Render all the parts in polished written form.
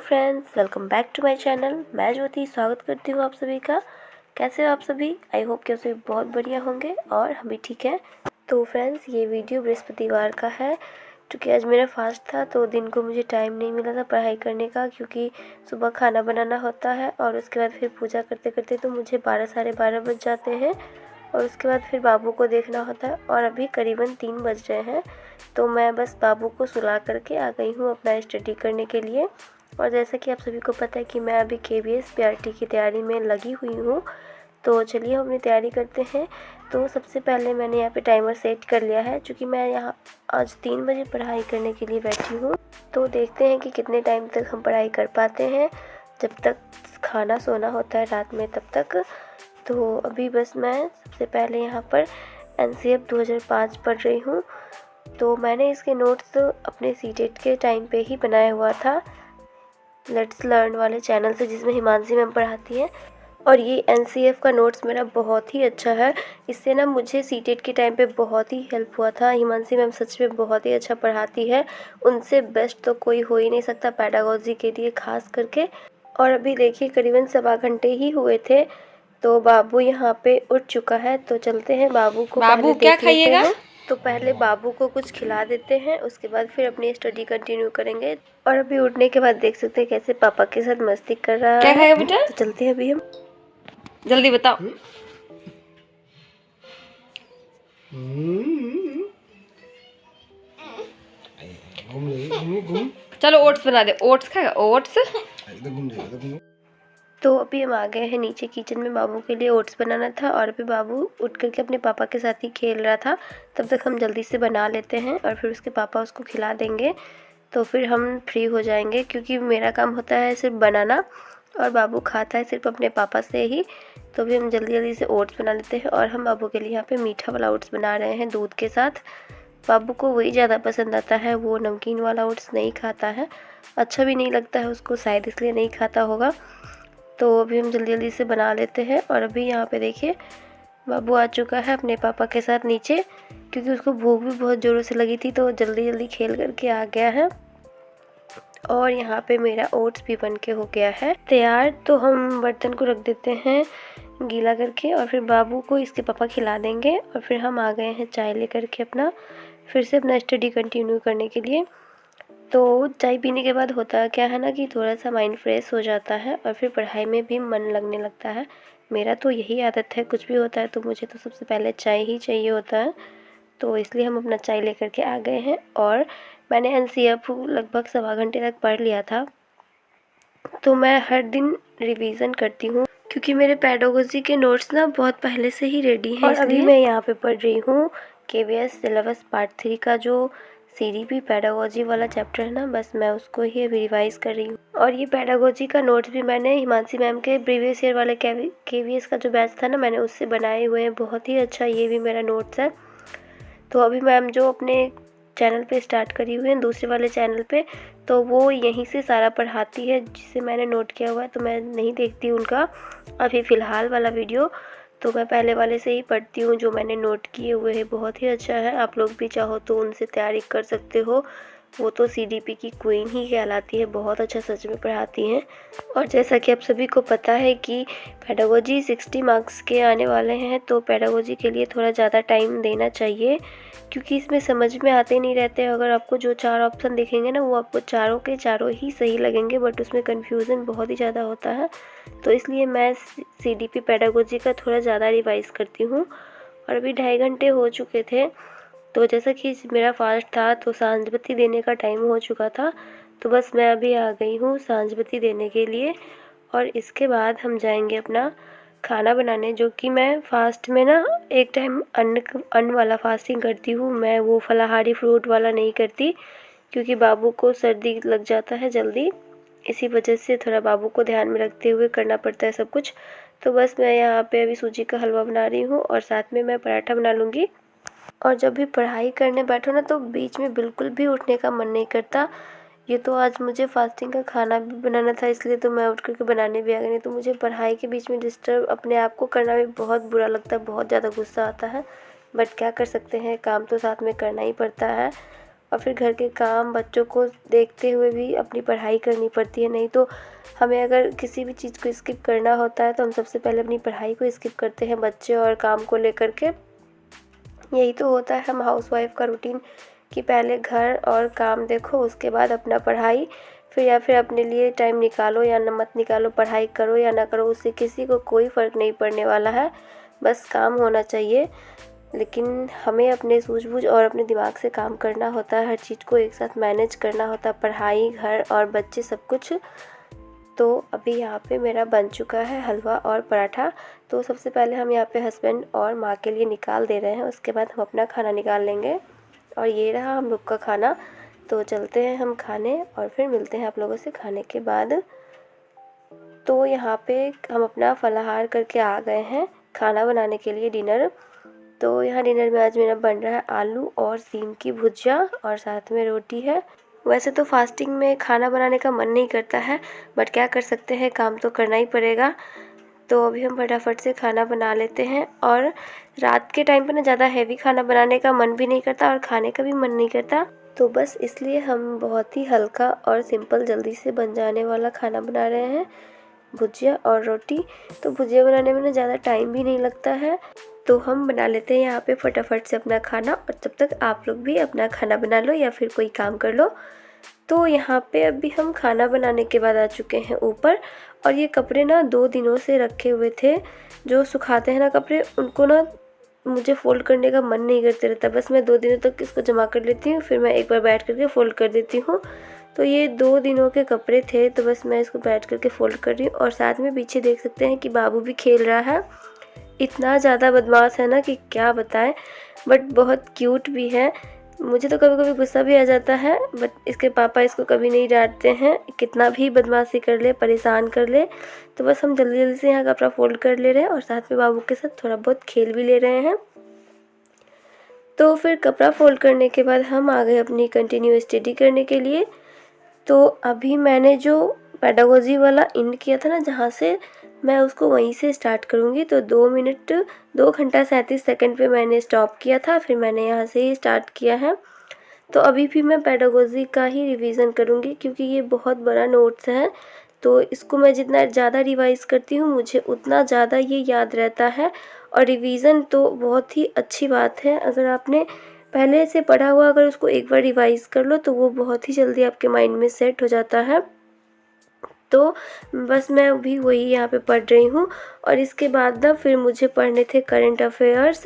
Friends, welcome back to my channel. मैं ज्योति स्वागत करती हूँ आप सभी का। कैसे हो आप सभी? आई होप कि आप सभी बहुत बढ़िया होंगे और हम भी ठीक है। तो फ्रेंड्स, ये वीडियो बृहस्पतिवार का है क्योंकि आज मेरा फास्ट था, तो दिन को मुझे टाइम नहीं मिला था पढ़ाई करने का, क्योंकि सुबह खाना बनाना होता है और उसके बाद फिर पूजा करते करते तो मुझे 12 साढ़े 12 बज जाते हैं और उसके बाद फिर बाबू को देखना होता है। और अभी करीबन 3 बज रहे हैं, तो मैं बस बाबू को सुला करके आ गई हूँ अपना स्टडी करने के लिए। और जैसा कि आप सभी को पता है कि मैं अभी KVS PRT की तैयारी में लगी हुई हूँ, तो चलिए हम अपनी तैयारी करते हैं। तो सबसे पहले मैंने यहाँ पे टाइमर सेट कर लिया है, क्योंकि मैं यहाँ आज 3 बजे पढ़ाई करने के लिए बैठी हूँ। तो देखते हैं कि कितने टाइम तक हम पढ़ाई कर पाते हैं, जब तक खाना सोना होता है रात में तब तक। तो अभी बस मैं सबसे पहले यहाँ पर NCF 2005 पढ़ रही हूँ। तो मैंने इसके नोट्स अपने CTET के टाइम पे ही बनाया हुआ था, लेट्स लर्न वाले चैनल से, जिसमें हिमांशी मैम पढ़ाती हैं। और ये NCF का नोट्स मेरा बहुत ही अच्छा है। इससे ना मुझे CTET के टाइम पे बहुत ही हेल्प हुआ था। हिमांशी मैम सच में बहुत ही अच्छा पढ़ाती है, उनसे बेस्ट तो कोई हो ही नहीं सकता पेडागोजी के लिए खास करके। और अभी देखिए करीबन 1.25 घंटे ही हुए थे, तो बाबू यहाँ पे उठ चुका है। तो चलते हैं बाबू को बाबू पहले क्या देख लेते खाइएगा? हैं। तो पहले बाबू को कुछ खिला देते हैं, उसके बाद फिर अपनी स्टडी कंटिन्यू करेंगे। और अभी उठने के बाद देख सकते हैं कैसे पापा के साथ मस्ती कर रहा क्या है। खाएगा बेटा? तो चलते हैं अभी हम। जल्दी बताओ। चलो ओट्स बना दे। ओट्स खाएगा? ओट्स। तो अभी हम आ गए हैं नीचे किचन में, बाबू के लिए ओट्स बनाना था और अभी बाबू उठ करके अपने पापा के साथ ही खेल रहा था। तब तक हम जल्दी से बना लेते हैं और फिर उसके पापा उसको खिला देंगे, तो फिर हम फ्री हो जाएंगे, क्योंकि मेरा काम होता है सिर्फ बनाना और बाबू खाता है सिर्फ अपने पापा से ही। तो अभी हम जल्दी जल्दी से ओट्स बना लेते हैं और हम बाबू के लिए यहाँ पे मीठा वाला ओट्स बना रहे हैं दूध के साथ। बाबू को वही ज़्यादा पसंद आता है, वो नमकीन वाला ओट्स नहीं खाता है, अच्छा भी नहीं लगता है उसको, शायद इसलिए नहीं खाता होगा। तो अभी हम जल्दी जल्दी से बना लेते हैं। और अभी यहाँ पे देखिए बाबू आ चुका है अपने पापा के साथ नीचे, क्योंकि उसको भूख भी बहुत ज़ोरों से लगी थी, तो जल्दी जल्दी खेल करके आ गया है। और यहाँ पे मेरा ओट्स भी बन के हो गया है तैयार। तो हम बर्तन को रख देते हैं गीला करके और फिर बाबू को इसके पापा खिला देंगे और फिर हम आ गए हैं चाय लेकर के अपना फिर से अपना स्टडी कंटिन्यू करने के लिए। तो चाय पीने के बाद होता क्या है ना कि थोड़ा सा माइंड फ्रेश हो जाता है और फिर पढ़ाई में भी मन लगने लगता है। मेरा तो यही आदत है, कुछ भी होता है तो मुझे तो सबसे पहले चाय ही चाहिए होता है। तो इसलिए हम अपना चाय लेकर के आ गए हैं और मैंने NCF लगभग 1.25 घंटे तक पढ़ लिया था। तो मैं हर दिन रिवीजन करती हूँ, क्योंकि मेरे पेडागोजी के नोट्स ना बहुत पहले से ही रेडी हैं। और अभी मैं यहाँ पे पढ़ रही हूँ KVS सिलेबस पार्ट 3 का जो CDP पेडागोजी वाला चैप्टर है ना, बस मैं उसको ही अभी रिवाइज कर रही हूँ। और ये पेडागोजी का नोट्स भी मैंने हिमांशी मैम के प्रीवियस ईयर वाले KVS का जो बैच था ना, मैंने उससे बनाए हुए हैं। बहुत ही अच्छा ये भी मेरा नोट्स है। तो अभी मैम जो अपने चैनल पे स्टार्ट करी हुई है दूसरे वाले चैनल पे, तो वो यहीं से सारा पढ़ाती है जिसे मैंने नोट किया हुआ है, तो मैं नहीं देखती उनका अभी फ़िलहाल वाला वीडियो। तो मैं पहले वाले से ही पढ़ती हूँ जो मैंने नोट किए हुए हैं। बहुत ही अच्छा है, आप लोग भी चाहो तो उनसे तैयारी कर सकते हो। वो तो CDP की क्वीन ही कहलाती है, बहुत अच्छा सच में पढ़ाती हैं। और जैसा कि आप सभी को पता है कि पेडागोजी 60 मार्क्स के आने वाले हैं, तो पेडागोजी के लिए थोड़ा ज़्यादा टाइम देना चाहिए, क्योंकि इसमें समझ में आते नहीं रहते। अगर आपको जो 4 ऑप्शन दिखेंगे ना, वो आपको चारों के चारों ही सही लगेंगे, बट उसमें कन्फ्यूज़न बहुत ही ज़्यादा होता है। तो इसलिए मैं CDP पेडागोजी का थोड़ा ज़्यादा रिवाइज़ करती हूँ। और अभी 2.5 घंटे हो चुके थे, तो जैसा कि मेरा फास्ट था तो सांझ बत्ती देने का टाइम हो चुका था, तो बस मैं अभी आ गई हूँ सांझ बत्ती देने के लिए। और इसके बाद हम जाएंगे अपना खाना बनाने, जो कि मैं फास्ट में ना एक टाइम अन्न वाला फास्टिंग करती हूँ। मैं वो फलाहारी फ्रूट वाला नहीं करती, क्योंकि बाबू को सर्दी लग जाता है जल्दी, इसी वजह से थोड़ा बाबू को ध्यान में रखते हुए करना पड़ता है सब कुछ। तो बस मैं यहाँ पे अभी सूजी का हलवा बना रही हूँ और साथ में मैं पराठा बना लूँगी। और जब भी पढ़ाई करने बैठो ना, तो बीच में बिल्कुल भी उठने का मन नहीं करता। ये तो आज मुझे फास्टिंग का खाना भी बनाना था, इसलिए तो मैं उठ करके बनाने भी आ गई। नहीं तो मुझे पढ़ाई के बीच में डिस्टर्ब अपने आप को करना भी बहुत बुरा लगता है, बहुत ज़्यादा गुस्सा आता है, बट क्या कर सकते हैं, काम तो साथ में करना ही पड़ता है। और फिर घर के काम बच्चों को देखते हुए भी अपनी पढ़ाई करनी पड़ती है। नहीं तो हमें अगर किसी भी चीज़ को स्किप करना होता है तो हम सबसे पहले अपनी पढ़ाई को स्किप करते हैं बच्चे और काम को लेकर के। यही तो होता है हम हाउसवाइफ का रूटीन कि पहले घर और काम देखो, उसके बाद अपना पढ़ाई, फिर या फिर अपने लिए टाइम निकालो या न मत निकालो, पढ़ाई करो या ना करो, उससे किसी को कोई फ़र्क नहीं पड़ने वाला है, बस काम होना चाहिए। लेकिन हमें अपने सूझबूझ और अपने दिमाग से काम करना होता है, हर चीज़ को एक साथ मैनेज करना होता है, पढ़ाई, घर और बच्चे सब कुछ। तो अभी यहाँ पे मेरा बन चुका है हलवा और पराठा। तो सबसे पहले हम यहाँ पे हस्बैंड और माँ के लिए निकाल दे रहे हैं, उसके बाद हम अपना खाना निकाल लेंगे। और ये रहा हम लोग का खाना। तो चलते हैं हम खाने और फिर मिलते हैं आप लोगों से खाने के बाद। तो यहाँ पे हम अपना फलाहार करके आ गए हैं खाना बनाने के लिए, डिनर। तो यहाँ डिनर में आज मेरा बन रहा है आलू और सीम की भुजिया और साथ में रोटी है। वैसे तो फास्टिंग में खाना बनाने का मन नहीं करता है, बट क्या कर सकते हैं, काम तो करना ही पड़ेगा। तो अभी हम फटाफट से खाना बना लेते हैं। और रात के टाइम पे ना ज़्यादा हैवी खाना बनाने का मन भी नहीं करता और खाने का भी मन नहीं करता, तो बस इसलिए हम बहुत ही हल्का और सिंपल जल्दी से बन जाने वाला खाना बना रहे हैं, भुजिया और रोटी। तो भुजिया बनाने में ना ज़्यादा टाइम भी नहीं लगता है, तो हम बना लेते हैं यहाँ पे फटाफट से अपना खाना। और तब तक आप लोग भी अपना खाना बना लो या फिर कोई काम कर लो। तो यहाँ पे अभी हम खाना बनाने के बाद आ चुके हैं ऊपर। और ये कपड़े ना 2 दिनों से रखे हुए थे, जो सुखाते हैं ना कपड़े, उनको ना मुझे फ़ोल्ड करने का मन नहीं करते रहता। बस मैं 2 दिनों तक इसको जमा कर लेती हूँ, फिर मैं एक बार बैठ करके फ़ोल्ड कर देती हूँ। तो ये 2 दिनों के कपड़े थे, तो बस मैं इसको बैठ करके फ़ोल्ड कर रही हूँ। और साथ में पीछे देख सकते हैं कि बाबू भी खेल रहा है। इतना ज़्यादा बदमाश है ना कि क्या बताएं, बट बहुत क्यूट भी है। मुझे तो कभी कभी गुस्सा भी आ जाता है, बट इसके पापा इसको कभी नहीं डांटते हैं, कितना भी बदमाशी कर ले, परेशान कर ले। तो बस हम जल्दी जल्दी से यहाँ कपड़ा फोल्ड कर ले रहे हैं और साथ में बाबू के साथ थोड़ा बहुत खेल भी ले रहे हैं। तो फिर कपड़ा फोल्ड करने के बाद हम आ गए अपनी कंटिन्यू स्टडी करने के लिए। तो अभी मैंने जो पेडागोजी वाला एंड किया था ना, जहाँ से मैं उसको वहीं से स्टार्ट करूँगी। तो 2 घंटा 37 सेकंड पे मैंने स्टॉप किया था, फिर मैंने यहाँ से ही स्टार्ट किया है। तो अभी भी मैं पेडागोजी का ही रिवीजन करूँगी, क्योंकि ये बहुत बड़ा नोट्स है। तो इसको मैं जितना ज़्यादा रिवाइज़ करती हूँ, मुझे उतना ज़्यादा ये याद रहता है। और रिवीज़न तो बहुत ही अच्छी बात है, अगर आपने पहले से पढ़ा हुआ अगर उसको एक बार रिवाइज़ कर लो तो वो बहुत ही जल्दी आपके माइंड में सेट हो जाता है। तो बस मैं अभी वही यहाँ पे पढ़ रही हूँ। और इसके बाद ना फिर मुझे पढ़ने थे करंट अफेयर्स,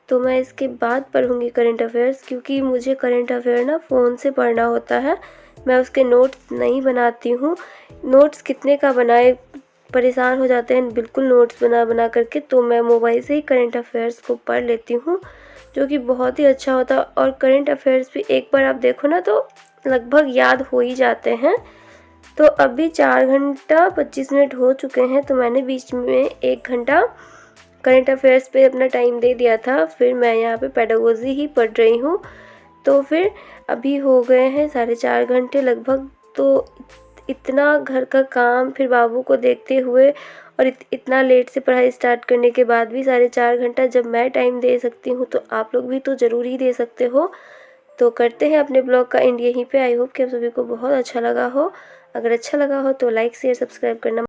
तो मैं इसके बाद पढ़ूँगी करंट अफेयर्स, क्योंकि मुझे करंट अफेयर ना फ़ोन से पढ़ना होता है, मैं उसके नोट्स नहीं बनाती हूँ। नोट्स कितने का बनाए, परेशान हो जाते हैं बिल्कुल नोट्स बना बना करके। तो मैं मोबाइल से ही करंट अफेयर्स को पढ़ लेती हूँ, जो कि बहुत ही अच्छा होता है। और करंट अफेयर्स भी एक बार आप देखो ना तो लगभग याद हो ही जाते हैं। तो अभी 4 घंटा 25 मिनट हो चुके हैं, तो मैंने बीच में 1 घंटा करंट अफेयर्स पे अपना टाइम दे दिया था। फिर मैं यहाँ पे पेडागोजी ही पढ़ रही हूँ। तो फिर अभी हो गए हैं 4.5 घंटे लगभग। तो इतना घर का काम, फिर बाबू को देखते हुए और इतना लेट से पढ़ाई स्टार्ट करने के बाद भी 4.5 घंटा जब मैं टाइम दे सकती हूँ, तो आप लोग भी तो ज़रूर ही दे सकते हो। तो करते हैं अपने ब्लॉग का एंड यहीं पे। आई होप कि आप सभी को बहुत अच्छा लगा हो। अगर अच्छा लगा हो तो लाइक शेयर सब्सक्राइब करना